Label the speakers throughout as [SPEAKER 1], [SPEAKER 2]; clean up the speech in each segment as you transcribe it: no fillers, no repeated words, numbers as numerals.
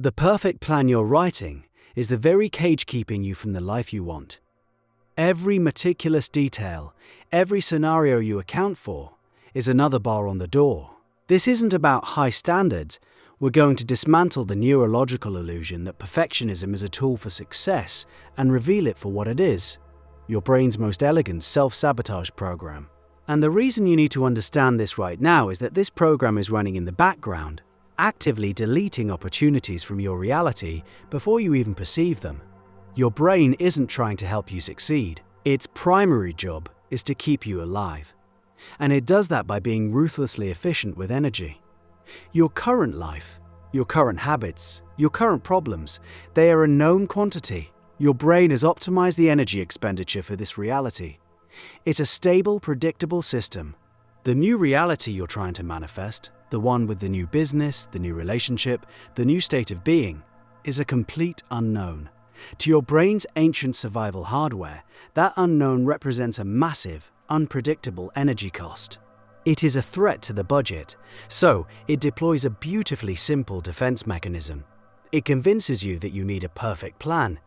[SPEAKER 1] The perfect plan you're writing is the very cage keeping you from the life you want. Every meticulous detail, every scenario you account for, is another bar on the door. This isn't about high standards. We're going to dismantle the neurological illusion that perfectionism is a tool for success and reveal it for what it is: your brain's most elegant self-sabotage program. And the reason you need to understand this right now is that this program is running in the background, actively deleting opportunities from your reality before you even perceive them. Your brain isn't trying to help you succeed. Its primary job is to keep you alive. And it does that by being ruthlessly efficient with energy. Your current life, your current habits, your current problems, they are a known quantity. Your brain has optimized the energy expenditure for this reality. It's a stable, predictable system. The new reality you're trying to manifest, the one with the new business, the new relationship, the new state of being, is a complete unknown. To your brain's ancient survival hardware, that unknown represents a massive, unpredictable energy cost. It is a threat to the budget, so it deploys a beautifully simple defense mechanism. It convinces you that you need a perfect plan.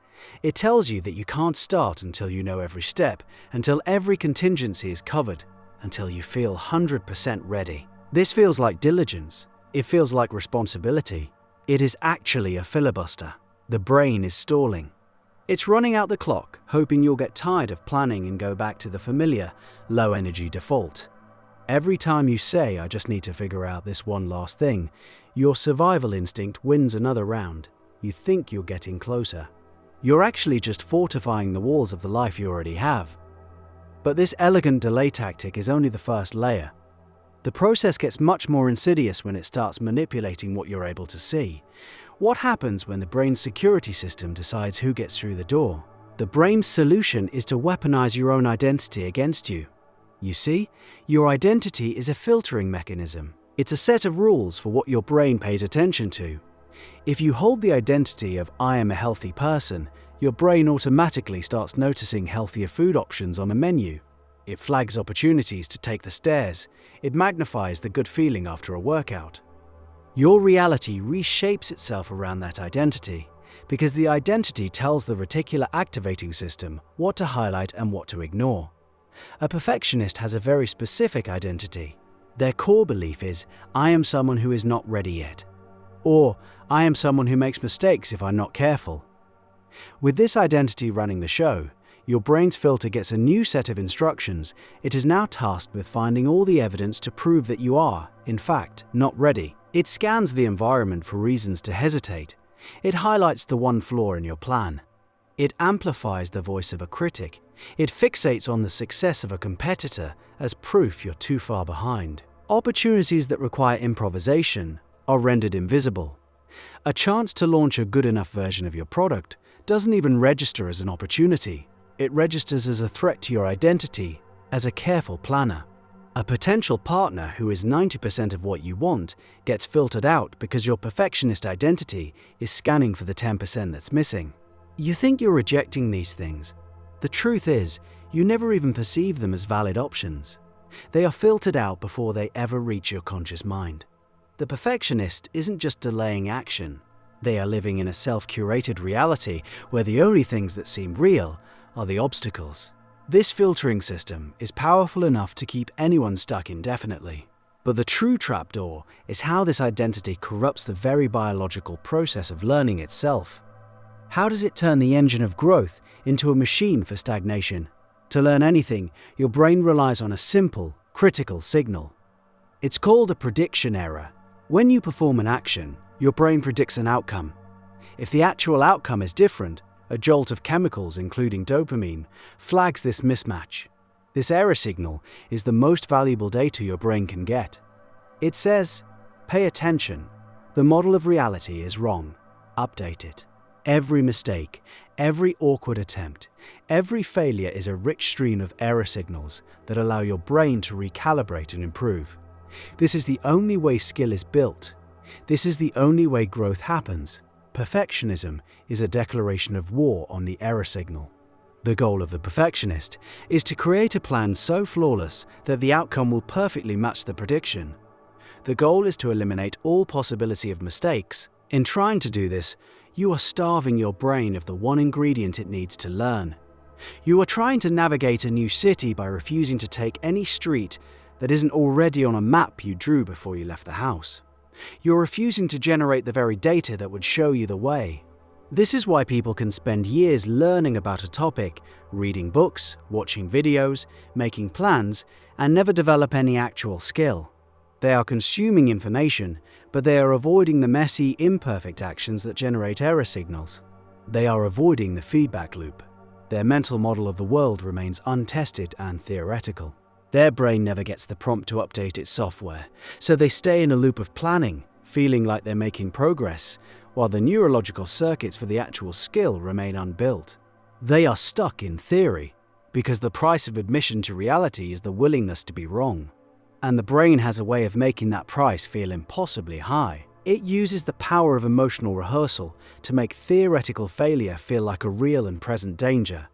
[SPEAKER 1] It tells you that you can't start until you know every step, until every contingency is covered, until you feel 100% ready. This feels like diligence. It feels like responsibility. It is actually a filibuster. The brain is stalling. It's running out the clock, hoping you'll get tired of planning and go back to the familiar, low-energy default. Every time you say, "I just need to figure out this one last thing," your survival instinct wins another round. You think you're getting closer. You're actually just fortifying the walls of the life you already have. But this elegant delay tactic is only the first layer. The process gets much more insidious when it starts manipulating what you're able to see. What happens when the brain's security system decides who gets through the door? The brain's solution is to weaponize your own identity against you. You see, your identity is a filtering mechanism. It's a set of rules for what your brain pays attention to. If you hold the identity of "I am a healthy person," your brain automatically starts noticing healthier food options on a menu. It flags opportunities to take the stairs. It magnifies the good feeling after a workout. Your reality reshapes itself around that identity, because the identity tells the reticular activating system what to highlight and what to ignore. A perfectionist has a very specific identity. Their core belief is, "I am someone who is not ready yet," or "I am someone who makes mistakes if I'm not careful." With this identity running the show, your brain's filter gets a new set of instructions. It is now tasked with finding all the evidence to prove that you are, in fact, not ready. It scans the environment for reasons to hesitate. It highlights the one flaw in your plan. It amplifies the voice of a critic. It fixates on the success of a competitor as proof you're too far behind. Opportunities that require improvisation are rendered invisible. A chance to launch a good enough version of your product doesn't even register as an opportunity. It registers as a threat to your identity, as a careful planner. A potential partner who is 90% of what you want gets filtered out because your perfectionist identity is scanning for the 10% that's missing. You think you're rejecting these things. The truth is, you never even perceive them as valid options. They are filtered out before they ever reach your conscious mind. The perfectionist isn't just delaying action. They are living in a self-curated reality where the only things that seem real are the obstacles. This filtering system is powerful enough to keep anyone stuck indefinitely. But the true trapdoor is how this identity corrupts the very biological process of learning itself. How does it turn the engine of growth into a machine for stagnation? To learn anything, your brain relies on a simple, critical signal. It's called a prediction error. When you perform an action, your brain predicts an outcome. If the actual outcome is different, a jolt of chemicals, including dopamine, flags this mismatch. This error signal is the most valuable data your brain can get. It says, "Pay attention. The model of reality is wrong. Update it." Every mistake, every awkward attempt, every failure is a rich stream of error signals that allow your brain to recalibrate and improve. This is the only way skill is built. This is the only way growth happens. Perfectionism is a declaration of war on the error signal. The goal of the perfectionist is to create a plan so flawless that the outcome will perfectly match the prediction. The goal is to eliminate all possibility of mistakes, In trying to do this, you are starving your brain of the one ingredient it needs to learn. You are trying to navigate a new city by refusing to take any street that isn't already on a map you drew before you left the house. You're refusing to generate the very data that would show you the way. This is why people can spend years learning about a topic, reading books, watching videos, making plans, and never develop any actual skill. They are consuming information, but they are avoiding the messy, imperfect actions that generate error signals. They are avoiding the feedback loop. Their mental model of the world remains untested and theoretical. Their brain never gets the prompt to update its software, so they stay in a loop of planning, feeling like they're making progress, while the neurological circuits for the actual skill remain unbuilt. They are stuck in theory, because the price of admission to reality is the willingness to be wrong. And the brain has a way of making that price feel impossibly high. It uses the power of emotional rehearsal to make theoretical failure feel like a real and present danger.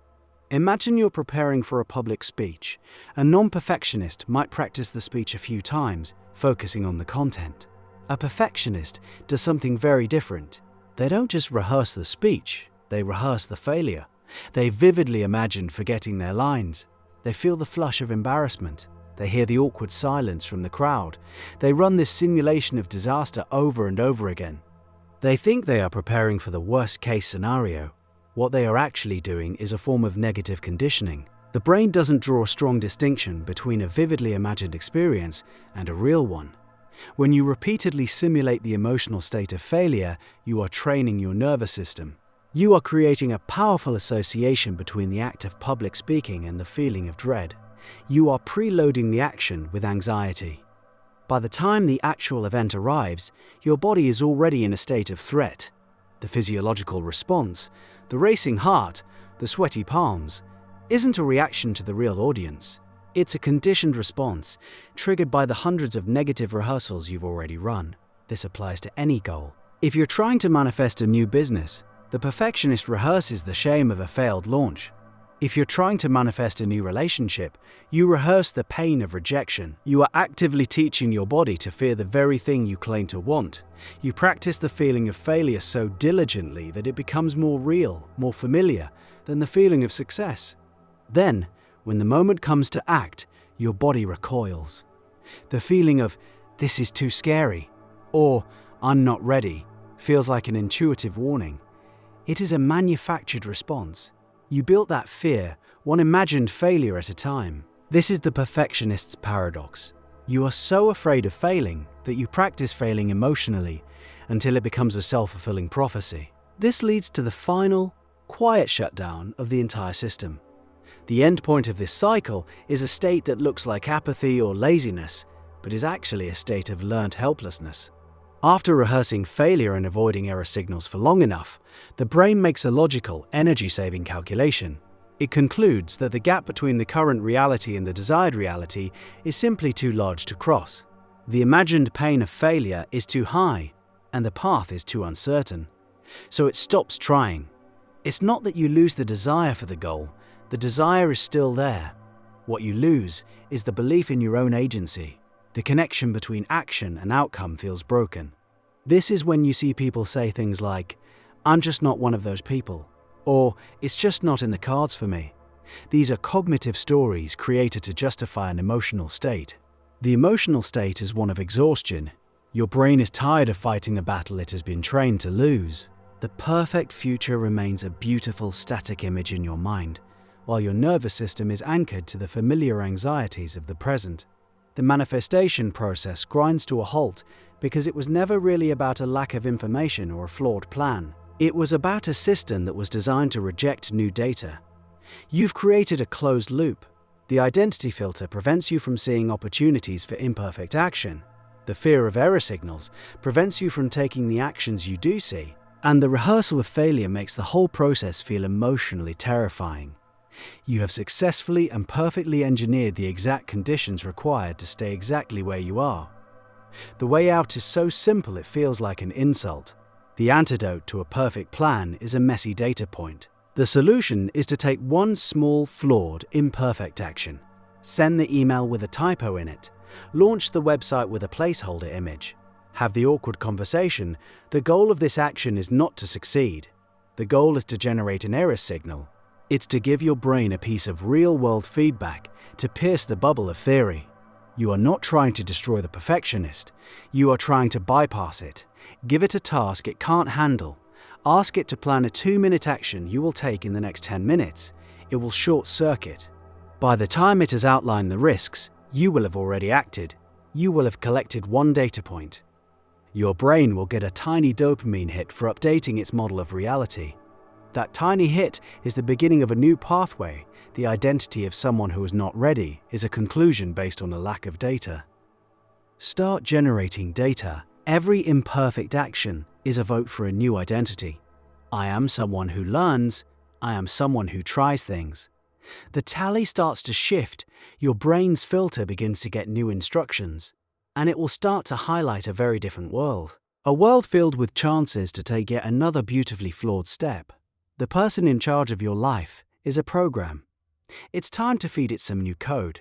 [SPEAKER 1] Imagine you're preparing for a public speech. A non-perfectionist might practice the speech a few times, focusing on the content. A perfectionist does something very different. They don't just rehearse the speech, they rehearse the failure. They vividly imagine forgetting their lines. They feel the flush of embarrassment. They hear the awkward silence from the crowd. They run this simulation of disaster over and over again. They think they are preparing for the worst-case scenario. What they are actually doing is a form of negative conditioning. The brain doesn't draw a strong distinction between a vividly imagined experience and a real one. When you repeatedly simulate the emotional state of failure, you are training your nervous system. You are creating a powerful association between the act of public speaking and the feeling of dread. You are preloading the action with anxiety. By the time the actual event arrives, your body is already in a state of threat. The physiological response, the racing heart, the sweaty palms, isn't a reaction to the real audience. It's a conditioned response, triggered by the hundreds of negative rehearsals you've already run. This applies to any goal. If you're trying to manifest a new business, the perfectionist rehearses the shame of a failed launch. If you're trying to manifest a new relationship, you rehearse the pain of rejection. You are actively teaching your body to fear the very thing you claim to want. You practice the feeling of failure so diligently that it becomes more real, more familiar than the feeling of success. Then, when the moment comes to act, your body recoils. The feeling of, "This is too scary," or "I'm not ready," feels like an intuitive warning. It is a manufactured response. You built that fear, one imagined failure at a time. This is the perfectionist's paradox. You are so afraid of failing that you practice failing emotionally until it becomes a self-fulfilling prophecy. This leads to the final, quiet shutdown of the entire system. The end point of this cycle is a state that looks like apathy or laziness, but is actually a state of learned helplessness. After rehearsing failure and avoiding error signals for long enough, the brain makes a logical, energy-saving calculation. It concludes that the gap between the current reality and the desired reality is simply too large to cross. The imagined pain of failure is too high, and the path is too uncertain. So it stops trying. It's not that you lose the desire for the goal. The desire is still there. What you lose is the belief in your own agency. The connection between action and outcome feels broken. This is when you see people say things like, "I'm just not one of those people," or "It's just not in the cards for me." These are cognitive stories created to justify an emotional state. The emotional state is one of exhaustion. Your brain is tired of fighting a battle it has been trained to lose. The perfect future remains a beautiful static image in your mind, while your nervous system is anchored to the familiar anxieties of the present. The manifestation process grinds to a halt because it was never really about a lack of information or a flawed plan. It was about a system that was designed to reject new data. You've created a closed loop. The identity filter prevents you from seeing opportunities for imperfect action. The fear of error signals prevents you from taking the actions you do see. And the rehearsal of failure makes the whole process feel emotionally terrifying. You have successfully and perfectly engineered the exact conditions required to stay exactly where you are. The way out is so simple it feels like an insult. The antidote to a perfect plan is a messy data point. The solution is to take one small, flawed, imperfect action. Send the email with a typo in it. Launch the website with a placeholder image. Have the awkward conversation. The goal of this action is not to succeed. The goal is to generate an error signal. It's to give your brain a piece of real-world feedback, to pierce the bubble of theory. You are not trying to destroy the perfectionist. You are trying to bypass it. Give it a task it can't handle. Ask it to plan a 2-minute action you will take in the next 10 minutes. It will short-circuit. By the time it has outlined the risks, you will have already acted. You will have collected one data point. Your brain will get a tiny dopamine hit for updating its model of reality. That tiny hit is the beginning of a new pathway. The identity of someone who is not ready is a conclusion based on a lack of data. Start generating data. Every imperfect action is a vote for a new identity. I am someone who learns. I am someone who tries things. The tally starts to shift. Your brain's filter begins to get new instructions. And it will start to highlight a very different world. A world filled with chances to take yet another beautifully flawed step. The person in charge of your life is a program. It's time to feed it some new code.